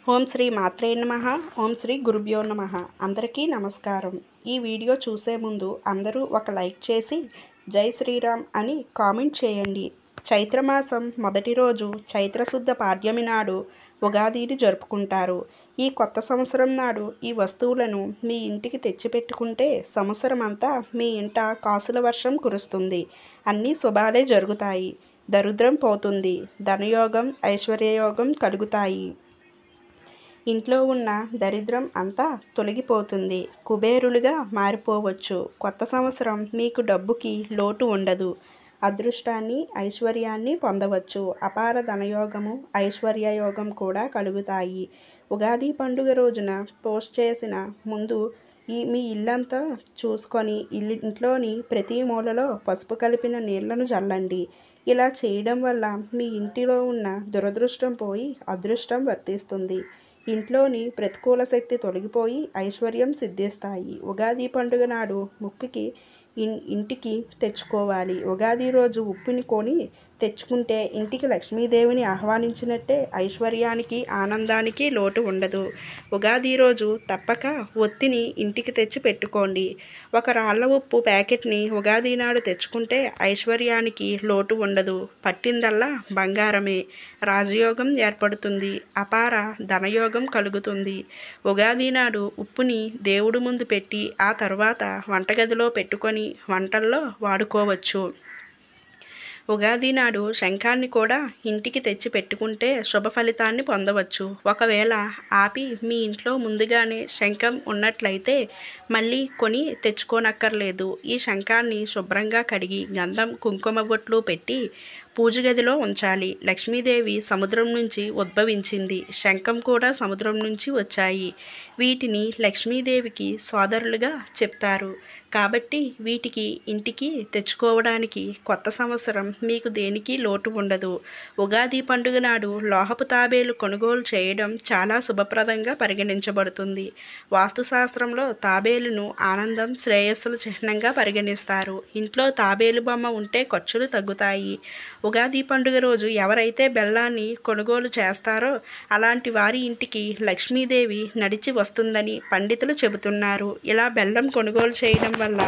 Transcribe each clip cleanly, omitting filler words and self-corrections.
ఓం శ్రీ మాత్రే నమః. ఓం శ్రీ గురుభ్యో నమః. అందరికీ నమస్కారం. ఈ వీడియో చూసే ముందు అందరూ ఒక లైక్ చేసి జై శ్రీరామ్ అని కామెంట్ చేయండి. చైత్రమాసం మొదటి రోజు చైత్రశుద్ధ పాడ్యమి నాడు ఉగాదిని జరుపుకుంటారు. ఈ కొత్త సంవత్సరం నాడు ఈ వస్తువులను మీ ఇంటికి తెచ్చిపెట్టుకుంటే సంవత్సరం అంతా మీ ఇంట కాసుల వర్షం కురుస్తుంది. అన్నీ శుభాలే జరుగుతాయి. దరిద్రం పోతుంది. ధనయోగం, ఐశ్వర్యయోగం కలుగుతాయి. ఇంట్లో ఉన్న దరిద్రం అంతా తొలగిపోతుంది. కుబేరులుగా మారిపోవచ్చు. కొత్త సంవత్సరం మీకు డబ్బుకి లోటు ఉండదు. అదృష్టాన్ని, ఐశ్వర్యాన్ని పొందవచ్చు. అపార ధనయోగము, ఐశ్వర్యయోగం కూడా కలుగుతాయి. ఉగాది పండుగ రోజున పోస్ట్ చేసిన ముందు మీ ఇల్లంతా చూసుకొని ఇంట్లోని ప్రతి మూలలో పసుపు కలిపిన నీళ్లను చల్లండి. ఇలా చేయడం వల్ల మీ ఇంటిలో ఉన్న దురదృష్టం పోయి అదృష్టం వర్తిస్తుంది. ఇంట్లోని ప్రతికూల శక్తి తొలగిపోయి ఐశ్వర్యం సిద్ధిస్తాయి. ఉగాది పండుగ నాడు ముక్కుకి ఇంటికి తెచ్చుకోవాలి. ఉగాది రోజు ఉప్పుని కొని తెచ్చుకుంటే ఇంటికి లక్ష్మీదేవిని ఆహ్వానించినట్టే. ఐశ్వర్యానికి, ఆనందానికి లోటు ఉండదు. ఉగాది రోజు తప్పక ఒత్తిని ఇంటికి తెచ్చి పెట్టుకోండి. ఒక రాళ్ళ ఉప్పు ప్యాకెట్ని ఉగాది నాడు తెచ్చుకుంటే ఐశ్వర్యానికి లోటు ఉండదు. పట్టిందల్లా బంగారమే. రాజయోగం ఏర్పడుతుంది. అపార ధనయోగం కలుగుతుంది. ఉగాది నాడు ఉప్పుని దేవుడి ముందు పెట్టి ఆ తర్వాత వంటగదిలో పెట్టుకొని వంటల్లో వాడుకోవచ్చు. ఉగాది నాడు శంఖాన్ని కూడా ఇంటికి తెచ్చి పెట్టుకుంటే శుభ ఫలితాన్ని పొందవచ్చు. ఒకవేళ ఆపి మీ ఇంట్లో ముందుగానే శంఖం ఉన్నట్లయితే మళ్ళీ కొని తెచ్చుకోనక్కర్లేదు. ఈ శంఖాన్ని శుభ్రంగా కడిగి గంధం, కుంకుమ బొట్లు పెట్టి పూజ గదిలో ఉంచాలి. లక్ష్మీదేవి సముద్రం నుంచి ఉద్భవించింది. శంఖం కూడా సముద్రం నుంచి వచ్చాయి. వీటిని లక్ష్మీదేవికి సోదరులుగా చెప్తారు. కాబట్టి వీటికి ఇంటికి తెచ్చుకోవడానికి కొత్త సంవత్సరం మీకు దేనికి లోటు ఉండదు. ఉగాది పండుగ నాడు లోహపు తాబేలు కొనుగోలు చేయడం చాలా శుభప్రదంగా పరిగణించబడుతుంది. వాస్తుశాస్త్రంలో తాబేలును ఆనందం, శ్రేయస్సుల చిహ్నంగా పరిగణిస్తారు. ఇంట్లో తాబేలు బొమ్మ ఉంటే ఖర్చులు తగ్గుతాయి. ఉగాది పండుగ రోజు ఎవరైతే బెల్లాన్ని కొనుగోలు చేస్తారో అలాంటి వారి ఇంటికి లక్ష్మీదేవి నడిచి వస్తుందని పండితులు చెబుతున్నారు. ఇలా బెల్లం కొనుగోలు చేయడం వల్ల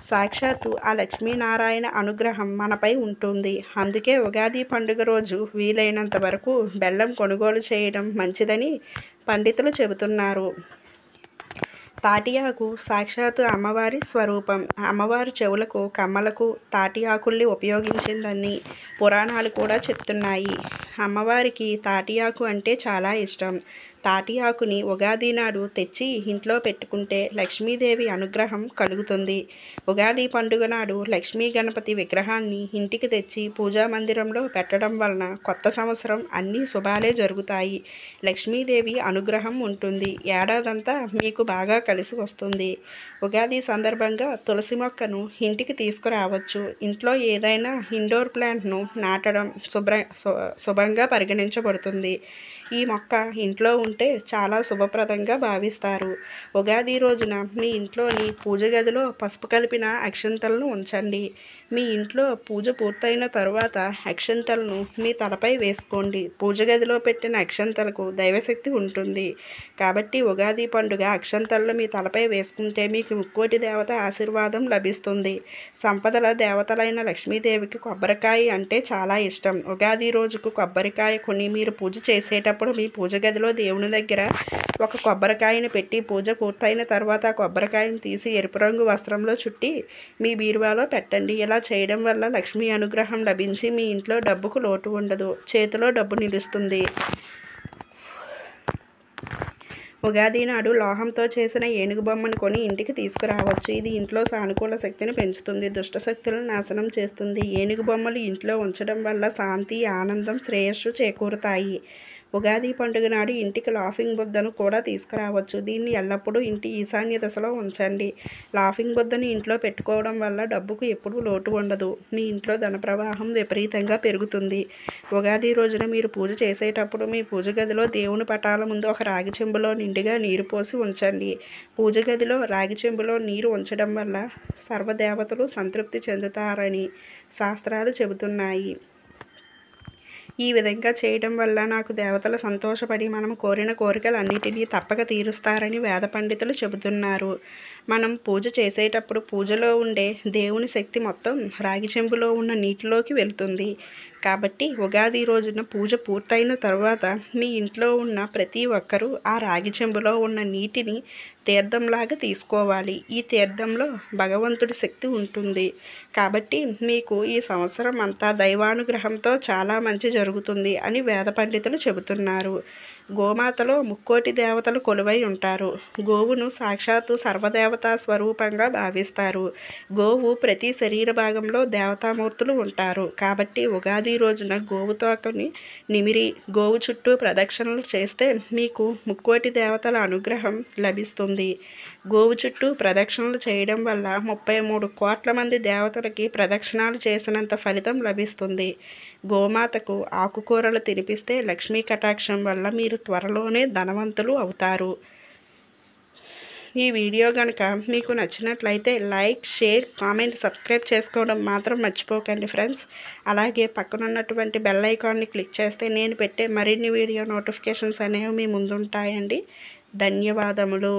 సాక్షాత్తు ఆ లక్ష్మీనారాయణ అనుగ్రహం మనపై ఉంటుంది. అందుకే ఉగాది పండుగ రోజు వీలైనంత వరకు బెల్లం కొనుగోలు చేయడం మంచిదని పండితులు చెబుతున్నారు. తాటి ఆకు సాక్షాత్తు అమ్మవారి స్వరూపం. అమ్మవారి చెవులకు, కమ్మలకు తాటి ఆకుల్ని ఉపయోగించిందని పురాణాలు కూడా చెప్తున్నాయి. అమ్మవారికి తాటి ఆకు అంటే చాలా ఇష్టం. తాటి ఆకుని ఉగాది నాడు తెచ్చి ఇంట్లో పెట్టుకుంటే లక్ష్మీదేవి అనుగ్రహం కలుగుతుంది. ఉగాది పండుగ నాడు లక్ష్మీ గణపతి విగ్రహాన్ని ఇంటికి తెచ్చి పూజా మందిరంలో పెట్టడం వలన కొత్త సంవత్సరం అన్ని శుభాలే జరుగుతాయి. లక్ష్మీదేవి అనుగ్రహం ఉంటుంది. ఏడాదంతా మీకు బాగా కలిసి వస్తుంది. ఉగాది సందర్భంగా తులసి మొక్కను ఇంటికి తీసుకురావచ్చు. ఇంట్లో ఏదైనా ఇండోర్ ప్లాంట్ను నాటడం శుభంగా పరిగణించబడుతుంది. ఈ మొక్క ఇంట్లో ఉంటే చాలా శుభప్రదంగా భావిస్తారు. ఉగాది రోజున మీ ఇంట్లోని పూజ గదిలో పసుపు కలిపిన అక్షింతలను ఉంచండి. మీ ఇంట్లో పూజ పూర్తయిన తరువాత అక్షింతలను మీ తలపై వేసుకోండి. పూజ గదిలో పెట్టిన అక్షింతలకు దైవశక్తి ఉంటుంది. కాబట్టి ఉగాది పండుగ అక్షింతలను మీ తలపై వేసుకుంటే మీకు ముక్కోటి దేవత ఆశీర్వాదం లభిస్తుంది. సంపదల దేవతలైన లక్ష్మీదేవికి కొబ్బరికాయ అంటే చాలా ఇష్టం. ఉగాది రోజుకు కొబ్బరికాయ కొని మీరు పూజ చేసేటప్పుడు మీ పూజ గదిలో దేవుని దగ్గర ఒక కొబ్బరికాయను పెట్టి పూజ పూర్తయిన తర్వాత కొబ్బరికాయను తీసి ఎరుపు రంగు వస్త్రంలో చుట్టి మీ బీరువాలో పెట్టండి. ఇలా చేయడం వల్ల లక్ష్మీ అనుగ్రహం లభించి మీ ఇంట్లో డబ్బుకు లోటు ఉండదు. చేతిలో డబ్బు నిలుస్తుంది. ఉగాది నాడు లోహంతో చేసిన ఏనుగు బొమ్మను కొని ఇంటికి తీసుకురావచ్చు. ఇది ఇంట్లో సానుకూల శక్తిని పెంచుతుంది. దుష్ట శక్తులను నాశనం చేస్తుంది. ఏనుగు బొమ్మలు ఇంట్లో ఉంచడం వల్ల శాంతి, ఆనందం, శ్రేయస్సు చేకూరుతాయి. ఉగాది పండుగ నాడు ఇంటికి లాఫింగ్ బుద్ధను కూడా తీసుకురావచ్చు. దీన్ని ఎల్లప్పుడూ ఇంటి ఈశాన్య దశలో ఉంచండి. లాఫింగ్ బుద్ధను ఇంట్లో పెట్టుకోవడం వల్ల డబ్బుకు ఎప్పుడూ లోటు ఉండదు. మీ ఇంట్లో ధన ప్రవాహం విపరీతంగా పెరుగుతుంది. ఉగాది రోజున మీరు పూజ చేసేటప్పుడు మీ పూజ గదిలో దేవుని పటాల ముందు ఒక రాగి చెంబులో నిండుగా నీరు పోసి ఉంచండి. పూజ గదిలో రాగి చెంబులో నీరు ఉంచడం వల్ల సర్వదేవతలు సంతృప్తి చెందుతారని శాస్త్రాలు చెబుతున్నాయి. ఈ విధంగా చేయడం వల్ల నాకు దేవతలు సంతోషపడి మనం కోరిన కోరికలన్నిటినీ తప్పక తీరుస్తారని వేద పండితులు చెబుతున్నారు. మనం పూజ చేసేటప్పుడు పూజలో ఉండే దేవుని శక్తి మొత్తం రాగి చెంబులో ఉన్న నీటిలోకి వెళ్తుంది. కాబట్టి ఉగాది రోజున పూజ పూర్తయిన తర్వాత మీ ఇంట్లో ఉన్న ప్రతి ఒక్కరూ ఆ రాగి చెంబులో ఉన్న నీటిని తీర్థంలాగా తీసుకోవాలి. ఈ తీర్థంలో భగవంతుడి శక్తి ఉంటుంది. కాబట్టి మీకు ఈ సంవత్సరం అంతా దైవానుగ్రహంతో చాలా మంచి జరుగుతుంది అని వేద పండితులు చెబుతున్నారు. గోమాతలో ముక్కోటి దేవతలు కొలువై ఉంటారు. గోవును సాక్షాత్తు సర్వదేవతా స్వరూపంగా భావిస్తారు. గోవు ప్రతి శరీర భాగంలో దేవతామూర్తులు ఉంటారు. కాబట్టి ఉగాది రోజున గోవు తోకని నిమిరి గోవు చుట్టూ ప్రదక్షిణలు చేస్తే మీకు ముక్కోటి దేవతల అనుగ్రహం లభిస్తుంది. గోవు చుట్టూ ప్రదక్షిణలు చేయడం వల్ల 33 కోట్ల మంది దేవతలకి ప్రదక్షిణాలు చేసినంత ఫలితం లభిస్తుంది. గోమాతకు ఆకుకూరలు తినిపిస్తే లక్ష్మీ కటాక్షం వల్ల మీరు త్వరలోనే ధనవంతులు అవుతారు. ఈ వీడియో కనుక మీకు నచ్చినట్లయితే లైక్, షేర్, కామెంట్, సబ్స్క్రైబ్ చేసుకోవడం మాత్రం మర్చిపోకండి ఫ్రెండ్స్. అలాగే పక్కనున్నటువంటి బెల్ ఐకాన్ని క్లిక్ చేస్తే నేను పెట్టే మరిన్ని వీడియో నోటిఫికేషన్స్ అనేవి మీ ముందుంటాయండి. ధన్యవాదములు.